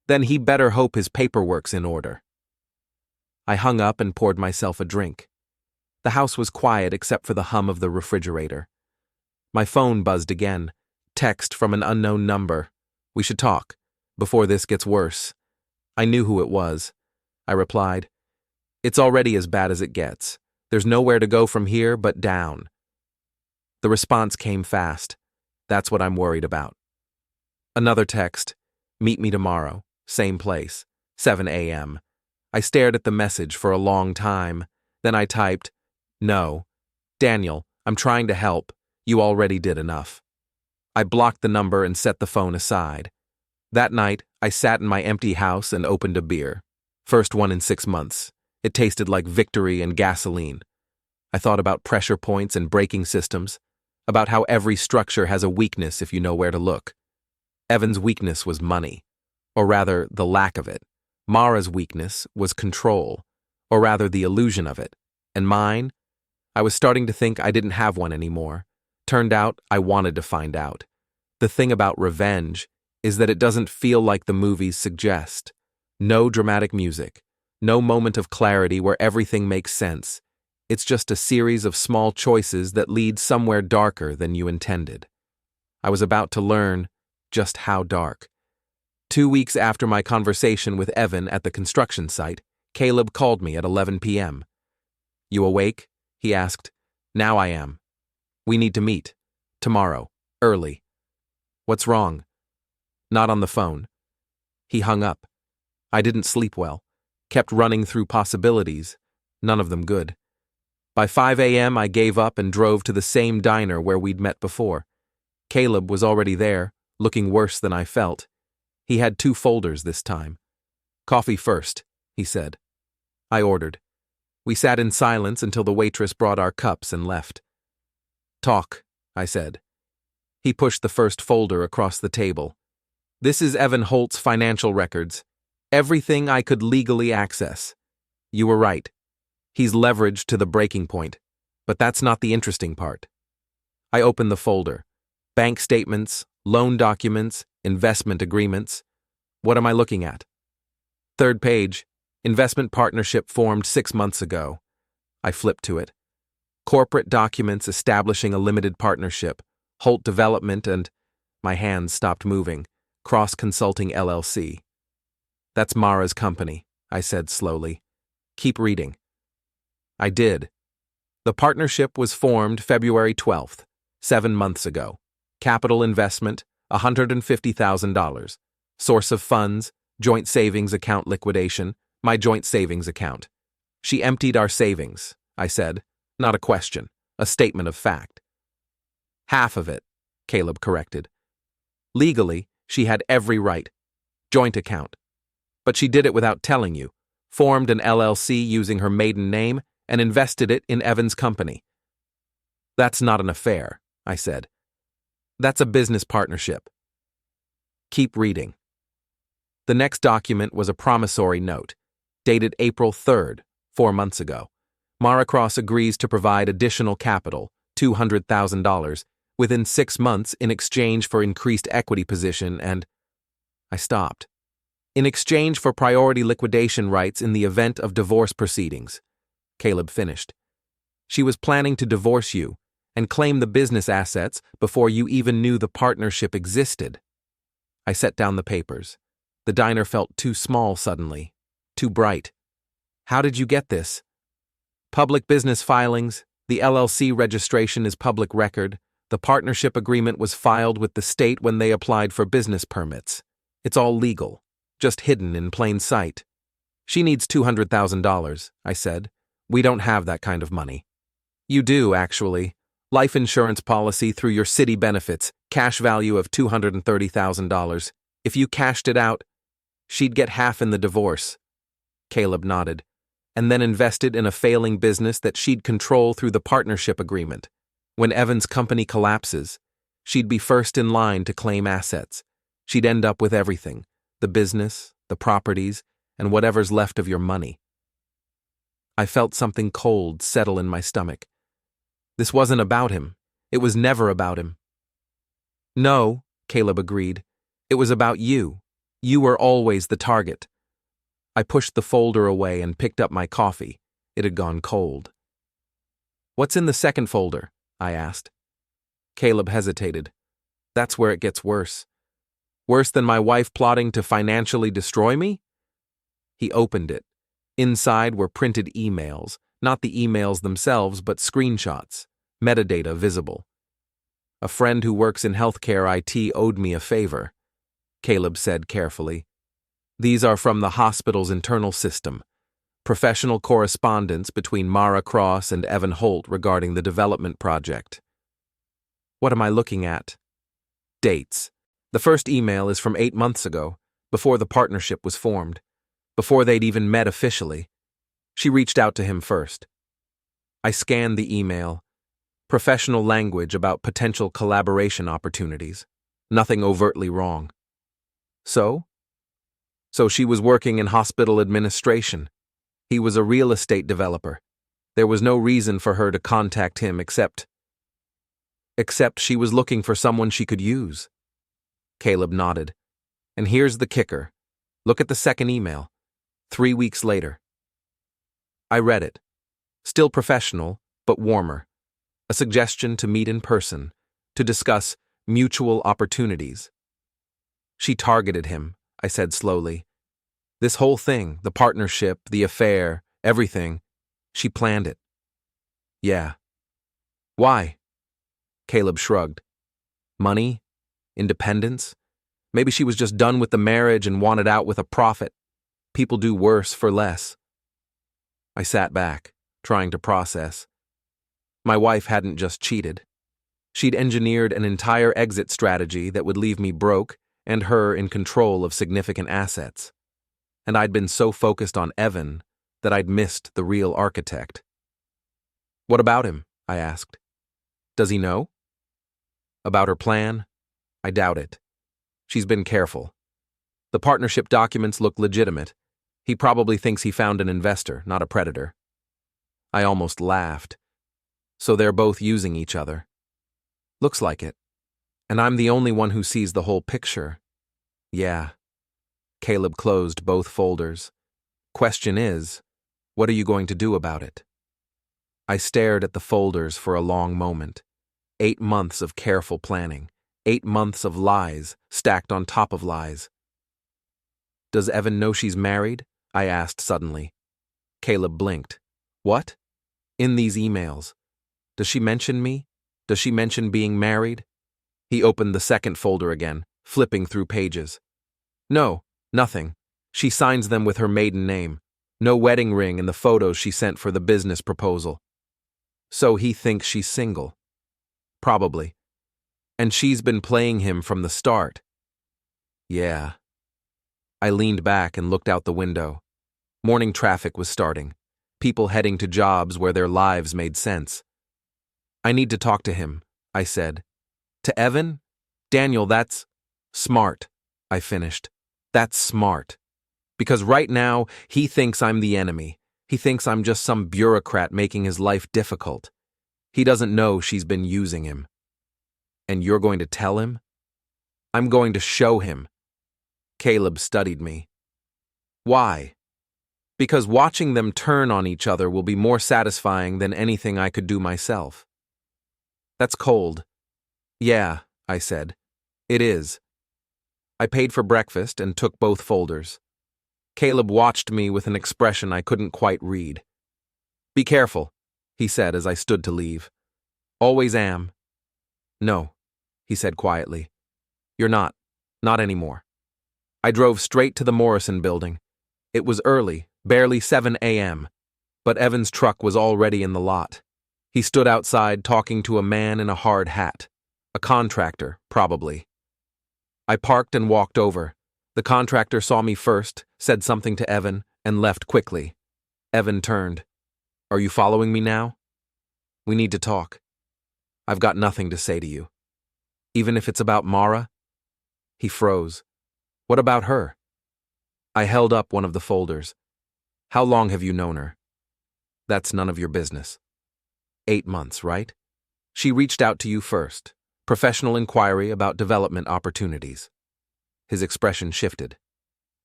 A: Then he better hope his paperwork's in order. I hung up and poured myself a drink. The house was quiet except for the hum of the refrigerator. My phone buzzed again. Text from an unknown number. We should talk, before this gets worse. I knew who it was. I replied, It's already as bad as it gets. There's nowhere to go from here but down. The response came fast. That's what I'm worried about. Another text. Meet me tomorrow. Same place. 7 a.m. I stared at the message for a long time. Then I typed, No. Daniel, I'm trying to help. You already did enough. I blocked the number and set the phone aside. That night, I sat in my empty house and opened a beer. First one in 6 months. It tasted like victory and gasoline. I thought about pressure points and braking systems, about how every structure has a weakness if you know where to look. Evan's weakness was money, or rather, the lack of it. Mara's weakness was control, or rather, the illusion of it. And mine? I was starting to think I didn't have one anymore. Turned out, I wanted to find out. The thing about revenge is that it doesn't feel like the movies suggest. No dramatic music, no moment of clarity where everything makes sense. It's just a series of small choices that lead somewhere darker than you intended. I was about to learn just how dark. 2 weeks after my conversation with Evan at the construction site, Caleb called me at 11 p.m. You awake? He asked. Now I am. We need to meet. Tomorrow. Early. What's wrong? Not on the phone. He hung up. I didn't sleep well. Kept running through possibilities. None of them good. By 5 a.m. I gave up and drove to the same diner where we'd met before. Caleb was already there, looking worse than I felt. He had 2 folders this time. Coffee first, he said. I ordered. We sat in silence until the waitress brought our cups and left. Talk, I said. He pushed the first folder across the table. This is Evan Holt's financial records. Everything I could legally access. You were right. He's leveraged to the breaking point, but that's not the interesting part. I opened the folder. Bank statements, loan documents, investment agreements. What am I looking at? 3rd page, investment partnership formed 6 months ago. I flipped to it. Corporate documents establishing a limited partnership, Holt Development and, my hands stopped moving, Cross Consulting LLC. That's Mara's company, I said slowly. Keep reading. I did. The partnership was formed February 12th, 7 months ago. Capital investment, $150,000. Source of funds, joint savings account liquidation, my joint savings account. She emptied our savings, I said. Not a question, a statement of fact. Half of it, Caleb corrected. Legally, she had every right. Joint account. But she did it without telling you. Formed an LLC using her maiden name and invested it in Evan's company. That's not an affair, I said. That's a business partnership. Keep reading. The next document was a promissory note, dated April 3rd, 4 months ago. Mara Cross agrees to provide additional capital, $200,000, within 6 months in exchange for increased equity position and... I stopped. In exchange for priority liquidation rights in the event of divorce proceedings. Caleb finished. She was planning to divorce you and claim the business assets before you even knew the partnership existed. I set down the papers. The diner felt too small suddenly, too bright. How did you get this? Public business filings, the LLC registration is public record, the partnership agreement was filed with the state when they applied for business permits. It's all legal, just hidden in plain sight. She needs $200,000, I said. We don't have that kind of money. You do, actually. Life insurance policy through your city benefits, cash value of $230,000. If you cashed it out, She'd get half in the divorce. Caleb nodded. And then invested in a failing business that she'd control through the partnership agreement. When Evan's company collapses, she'd be first in line to claim assets. She'd end up with everything, the business, the properties, and whatever's left of your money. I felt something cold settle in my stomach. This wasn't about him. It was never about him. No, Caleb agreed. It was about you. You were always the target. I pushed the folder away and picked up my coffee. It had gone cold. What's in the second folder? I asked. Caleb hesitated. That's where it gets worse. Worse than my wife plotting to financially destroy me? He opened it. Inside were printed emails, not the emails themselves, but screenshots, metadata visible. A friend who works in healthcare IT owed me a favor, Caleb said carefully. These are from the hospital's internal system. Professional correspondence between Mara Cross and Evan Holt regarding the development project. What am I looking at? Dates. The first email is from 8 months ago, before the partnership was formed, before they'd even met officially. She reached out to him first. I scanned the email. Professional language about potential collaboration opportunities. Nothing overtly wrong. So she was working in hospital administration. He was a real estate developer. There was no reason for her to contact him except she was looking for someone she could use. Caleb nodded. And here's the kicker. Look at the second email. 3 weeks later. I read it. Still professional, but warmer. A suggestion to meet in person, to discuss mutual opportunities. She targeted him, I said slowly. This whole thing, the partnership, the affair, everything, she planned it. Yeah. Why? Caleb shrugged. Money? Independence? Maybe she was just done with the marriage and wanted out with a profit. People do worse for less. I sat back, trying to process. My wife hadn't just cheated. She'd engineered an entire exit strategy that would leave me broke and her in control of significant assets. And I'd been so focused on Evan that I'd missed the real architect. What about him? I asked. Does he know? About her plan? I doubt it. She's been careful. The partnership documents look legitimate. He probably thinks he found an investor, not a predator. I almost laughed. So they're both using each other. Looks like it. And I'm the only one who sees the whole picture. Yeah. Caleb closed both folders. Question is, what are you going to do about it? I stared at the folders for a long moment. 8 months of careful planning. 8 months of lies, stacked on top of lies. Does Evan know she's married? I asked suddenly. Caleb blinked. What? In these emails. Does she mention me? Does she mention being married? He opened the second folder again, flipping through pages. No, nothing. She signs them with her maiden name. No wedding ring in the photos she sent for the business proposal. So he thinks she's single. Probably. And she's been playing him from the start. Yeah. I leaned back and looked out the window. Morning traffic was starting. People heading to jobs where their lives made sense. I need to talk to him, I said. To Evan? Daniel, that's smart, I finished. That's smart. Because right now, he thinks I'm the enemy. He thinks I'm just some bureaucrat making his life difficult. He doesn't know she's been using him. And you're going to tell him? I'm going to show him. Caleb studied me. Why? Because watching them turn on each other will be more satisfying than anything I could do myself. That's cold. Yeah, I said. It is. I paid for breakfast and took both folders. Caleb watched me with an expression I couldn't quite read. Be careful, he said as I stood to leave. Always am. No, he said quietly. You're not. Not anymore. I drove straight to the Morrison building. It was early, barely 7 a.m., but Evan's truck was already in the lot. He stood outside talking to a man in a hard hat. A contractor, probably. I parked and walked over. The contractor saw me first, said something to Evan, and left quickly. Evan turned. Are you following me now? We need to talk. I've got nothing to say to you. Even if it's about Mara? He froze. What about her? I held up one of the folders. How long have you known her? That's none of your business. 8 months, right? She reached out to you first. Professional inquiry about development opportunities. His expression shifted.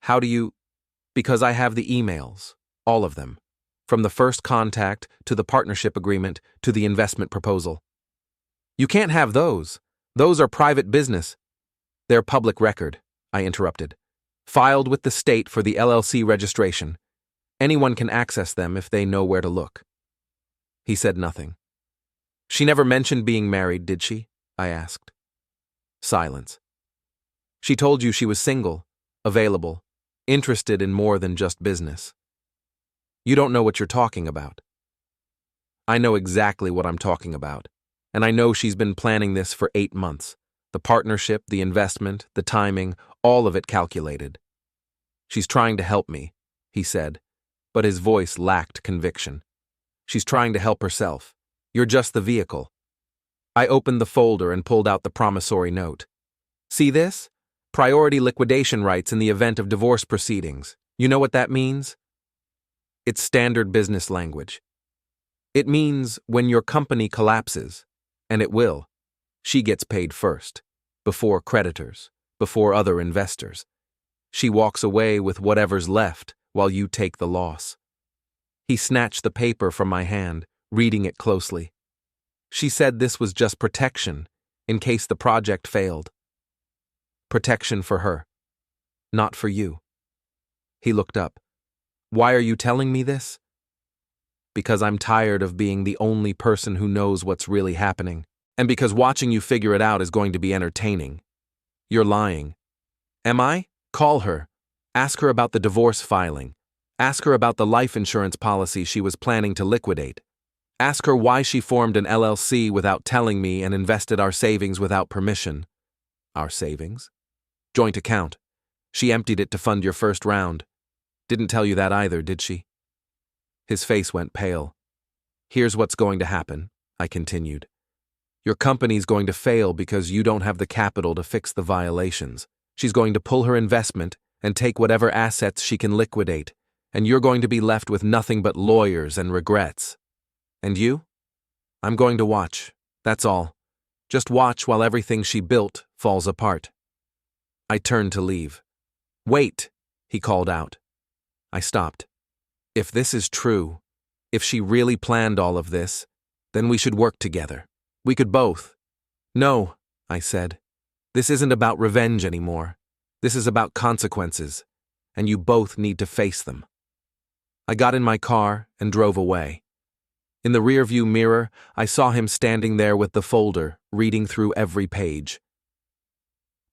A: How do you... Because I have the emails. All of them. From the first contact, to the partnership agreement, to the investment proposal. You can't have those. Those are private business. They're public record, I interrupted. Filed with the state for the LLC registration. Anyone can access them if they know where to look. He said nothing. She never mentioned being married, did she? I asked. Silence. She told you she was single, available, interested in more than just business. You don't know what you're talking about. I know exactly what I'm talking about, and I know she's been planning this for 8 months. The partnership, the investment, the timing, all of it calculated. She's trying to help me, he said, but his voice lacked conviction. She's trying to help herself. You're just the vehicle. I opened the folder and pulled out the promissory note. See this? Priority liquidation rights in the event of divorce proceedings. You know what that means? It's standard business language. It means when your company collapses, and it will, she gets paid first, before creditors, before other investors. She walks away with whatever's left while you take the loss. He snatched the paper from my hand, reading it closely. She said this was just protection, in case the project failed. Protection for her, not for you. He looked up. Why are you telling me this? Because I'm tired of being the only person who knows what's really happening, and because watching you figure it out is going to be entertaining. You're lying. Am I? Call her. Ask her about the divorce filing. Ask her about the life insurance policy she was planning to liquidate. Ask her why she formed an LLC without telling me and invested our savings without permission. Our savings? Joint account. She emptied it to fund your first round. Didn't tell you that either, did she? His face went pale. Here's what's going to happen, I continued. Your company's going to fail because you don't have the capital to fix the violations. She's going to pull her investment and take whatever assets she can liquidate, and you're going to be left with nothing but lawyers and regrets. And you? I'm going to watch, that's all. Just watch while everything she built falls apart. I turned to leave. Wait, he called out. I stopped. If this is true, if she really planned all of this, then we should work together. We could both. No, I said. This isn't about revenge anymore. This is about consequences, and you both need to face them. I got in my car and drove away. In the rearview mirror, I saw him standing there with the folder, reading through every page.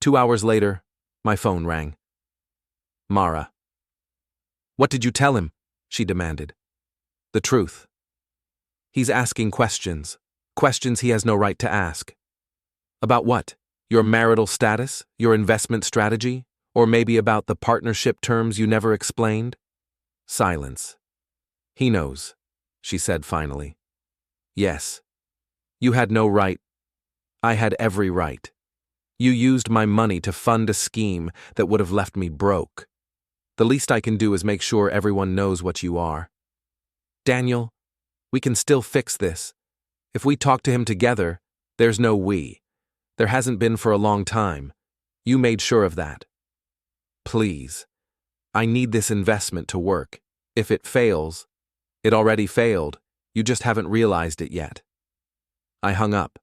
A: 2 hours later, my phone rang. Mara. What did you tell him? She demanded. The truth. He's asking questions. Questions he has no right to ask. About what? Your marital status? Your investment strategy? Or maybe about the partnership terms you never explained? Silence. He knows, she said finally. Yes. You had no right. I had every right. You used my money to fund a scheme that would have left me broke. The least I can do is make sure everyone knows what you are. Daniel, we can still fix this. If we talk to him together, there's no we. There hasn't been for a long time. You made sure of that. Please. I need this investment to work. If it fails, it already failed. You just haven't realized it yet. I hung up.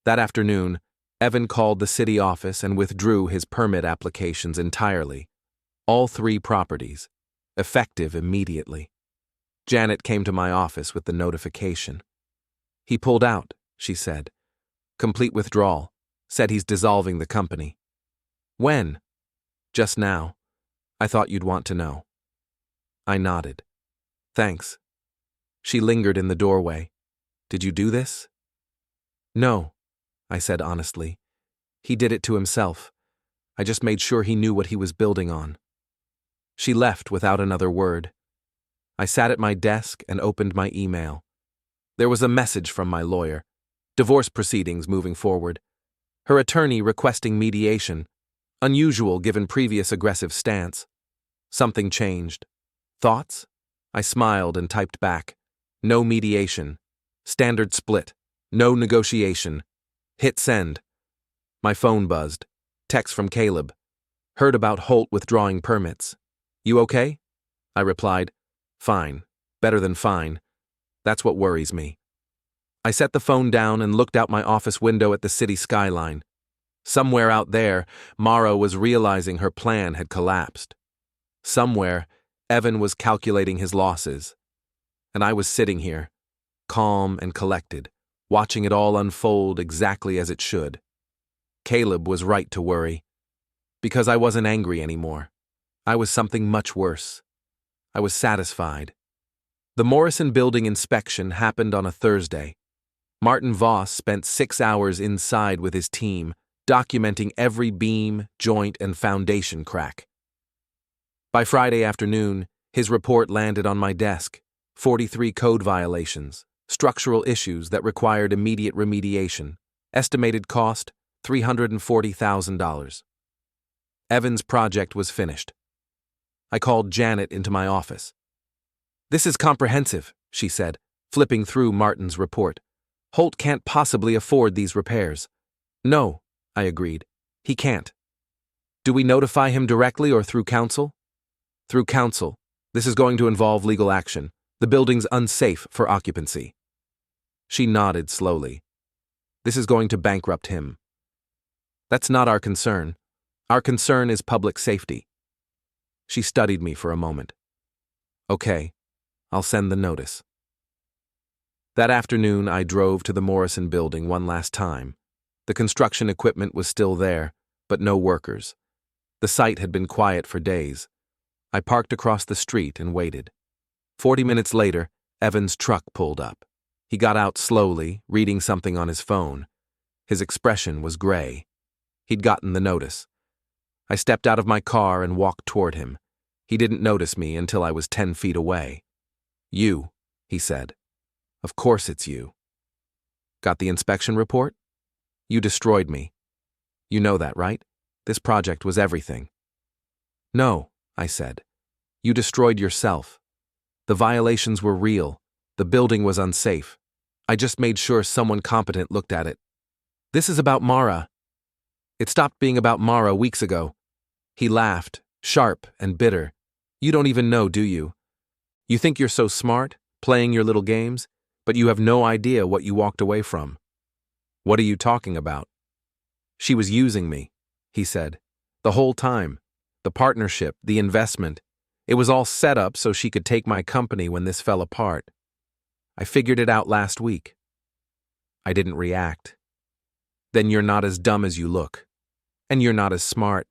A: That afternoon, Evan called the city office and withdrew his permit applications entirely. All 3 properties, effective immediately. Janet came to my office with the notification. He pulled out, she said. Complete withdrawal. Said he's dissolving the company. When? Just now. I thought you'd want to know. I nodded. Thanks. She lingered in the doorway. Did you do this? No, I said honestly. He did it to himself. I just made sure he knew what he was building on. She left without another word. I sat at my desk and opened my email. There was a message from my lawyer. Divorce proceedings moving forward. Her attorney requesting mediation. Unusual given previous aggressive stance. Something changed. Thoughts? I smiled and typed back. No mediation. Standard split. No negotiation. Hit send. My phone buzzed. Text from Caleb. Heard about Holt withdrawing permits. You okay? I replied. Fine. Better than fine. That's what worries me. I set the phone down and looked out my office window at the city skyline. Somewhere out there, Mara was realizing her plan had collapsed. Somewhere, Evan was calculating his losses. And I was sitting here, calm and collected, watching it all unfold exactly as it should. Caleb was right to worry. Because I wasn't angry anymore. I was something much worse. I was satisfied. The Morrison Building inspection happened on a Thursday. Martin Voss spent 6 hours inside with his team, documenting every beam, joint, and foundation crack. By Friday afternoon, his report landed on my desk. 43 code violations, structural issues that required immediate remediation. Estimated cost, $340,000. Evan's project was finished. I called Janet into my office. This is comprehensive, she said, flipping through Martin's report. Holt can't possibly afford these repairs. No, I agreed. He can't. Do we notify him directly or through counsel? Through counsel. This is going to involve legal action. The building's unsafe for occupancy. She nodded slowly. This is going to bankrupt him. That's not our concern. Our concern is public safety. She studied me for a moment. Okay, I'll send the notice. That afternoon, I drove to the Morrison Building one last time. The construction equipment was still there, but no workers. The site had been quiet for days. I parked across the street and waited. 40 minutes later, Evan's truck pulled up. He got out slowly, reading something on his phone. His expression was gray. He'd gotten the notice. I stepped out of my car and walked toward him. He didn't notice me until I was 10 feet away. You, he said. Of course it's you. Got the inspection report? You destroyed me. You know that, right? This project was everything. No, I said. You destroyed yourself. The violations were real. The building was unsafe. I just made sure someone competent looked at it. This is about Mara. It stopped being about Mara weeks ago. He laughed, sharp and bitter. You don't even know, do you? You think you're so smart, playing your little games, but you have no idea what you walked away from. What are you talking about? She was using me, he said. The whole time. The partnership, the investment. It was all set up so she could take my company when this fell apart. I figured it out last week. I didn't react. Then you're not as dumb as you look. And you're not as smart.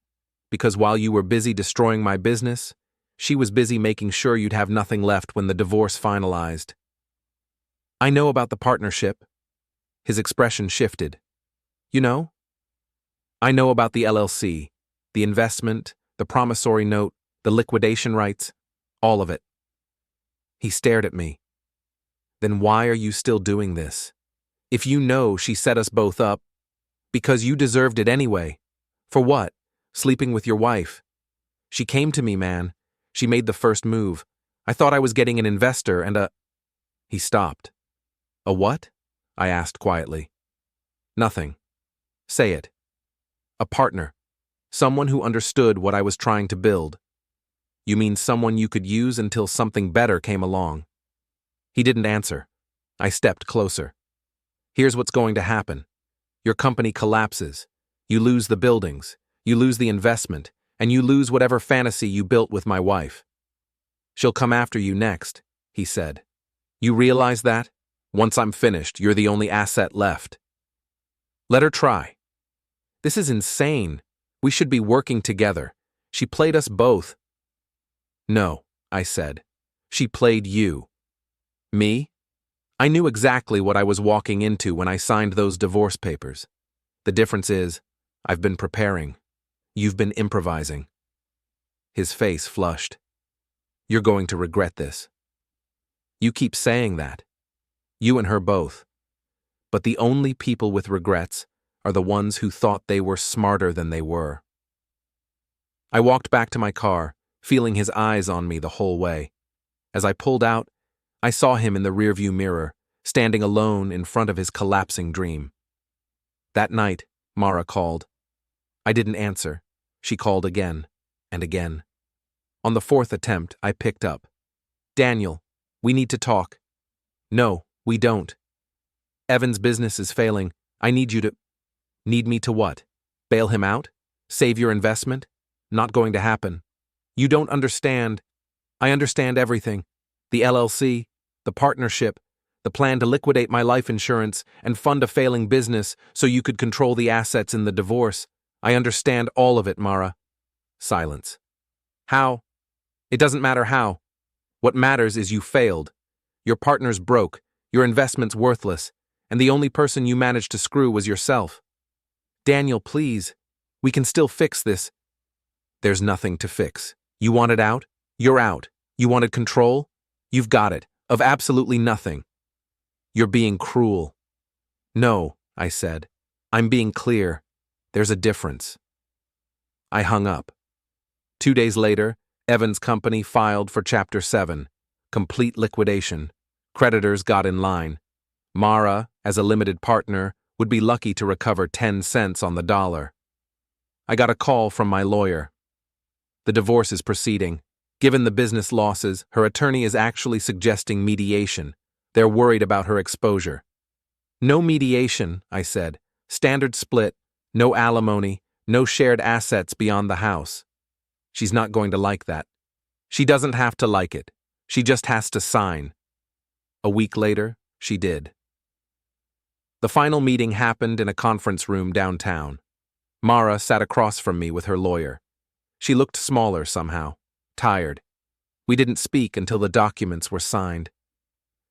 A: Because while you were busy destroying my business, she was busy making sure you'd have nothing left when the divorce finalized. I know about the partnership. His expression shifted. You know? I know about the LLC, the investment, the promissory note, the liquidation rights, all of it. He stared at me. Then why are you still doing this? If you know she set us both up, because you deserved it anyway. For what? Sleeping with your wife. She came to me, man. She made the first move. I thought I was getting an investor and a... He stopped. A what? I asked quietly. Nothing. Say it. A partner. Someone who understood what I was trying to build. You mean someone you could use until something better came along? He didn't answer. I stepped closer. Here's what's going to happen. Your company collapses. You lose the buildings. You lose the investment. And you lose whatever fantasy you built with my wife. She'll come after you next, he said. You realize that? Once I'm finished, you're the only asset left. Let her try. This is insane. We should be working together. She played us both. No, I said. She played you. Me? I knew exactly what I was walking into when I signed those divorce papers. The difference is, I've been preparing. You've been improvising. His face flushed. You're going to regret this. You keep saying that. You and her both. But the only people with regrets are the ones who thought they were smarter than they were. I walked back to my car, feeling his eyes on me the whole way. As I pulled out, I saw him in the rearview mirror, standing alone in front of his collapsing dream. That night, Mara called. I didn't answer. She called again and again. On the fourth attempt, I picked up. Daniel, we need to talk. No, we don't. Evan's business is failing. I need you to... Need me to what? Bail him out? Save your investment? Not going to happen. You don't understand. I understand everything. The LLC, the partnership, the plan to liquidate my life insurance and fund a failing business so you could control the assets in the divorce. I understand all of it, Mara. Silence. How? It doesn't matter how. What matters is you failed. Your partner's broke, your investment's worthless, and the only person you managed to screw was yourself. Daniel, please. We can still fix this. There's nothing to fix. You wanted out? You're out. You wanted control? You've got it. Of absolutely nothing. You're being cruel. No, I said. I'm being clear. There's a difference. I hung up. 2 days later, Evan's company filed for Chapter 7, complete liquidation. Creditors got in line. Mara, as a limited partner, would be lucky to recover 10 cents on the dollar. I got a call from my lawyer. The divorce is proceeding. Given the business losses, her attorney is actually suggesting mediation. They're worried about her exposure. No mediation, I said. Standard split, no alimony, no shared assets beyond the house. She's not going to like that. She doesn't have to like it. She just has to sign. A week later, she did. The final meeting happened in a conference room downtown. Mara sat across from me with her lawyer. She looked smaller somehow, tired. We didn't speak until the documents were signed.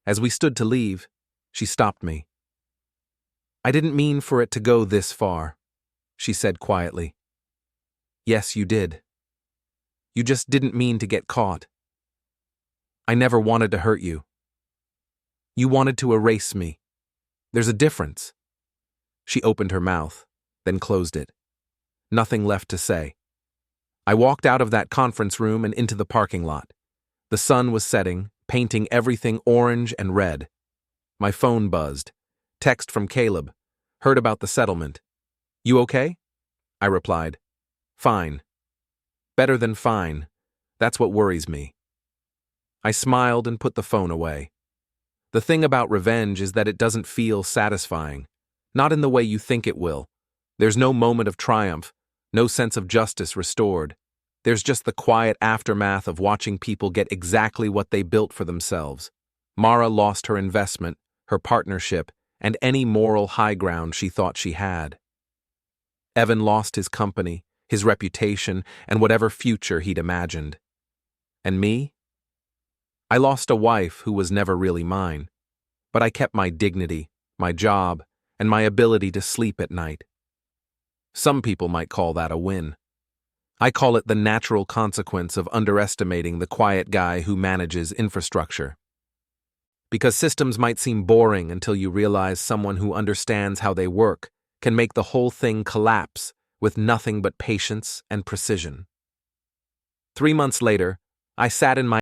A: As we stood to leave, she stopped me. I didn't mean for it to go this far, she said quietly. Yes, you did. You just didn't mean to get caught. I never wanted to hurt you. You wanted to erase me. There's a difference. She opened her mouth, then closed it. Nothing left to say. I walked out of that conference room and into the parking lot. The sun was setting, painting everything orange and red. My phone buzzed. Text from Caleb. Heard about the settlement. You okay? I replied. Fine. Better than fine. That's what worries me. I smiled and put the phone away. The thing about revenge is that it doesn't feel satisfying. Not in the way you think it will. There's no moment of triumph, no sense of justice restored. There's just the quiet aftermath of watching people get exactly what they built for themselves. Mara lost her investment, her partnership, and any moral high ground she thought she had. Evan lost his company, his reputation, and whatever future he'd imagined. And me? I lost a wife who was never really mine, but I kept my dignity, my job, and my ability to sleep at night. Some people might call that a win. I call it the natural consequence of underestimating the quiet guy who manages infrastructure. Because systems might seem boring until you realize someone who understands how they work can make the whole thing collapse with nothing but patience and precision. 3 months later, I sat in my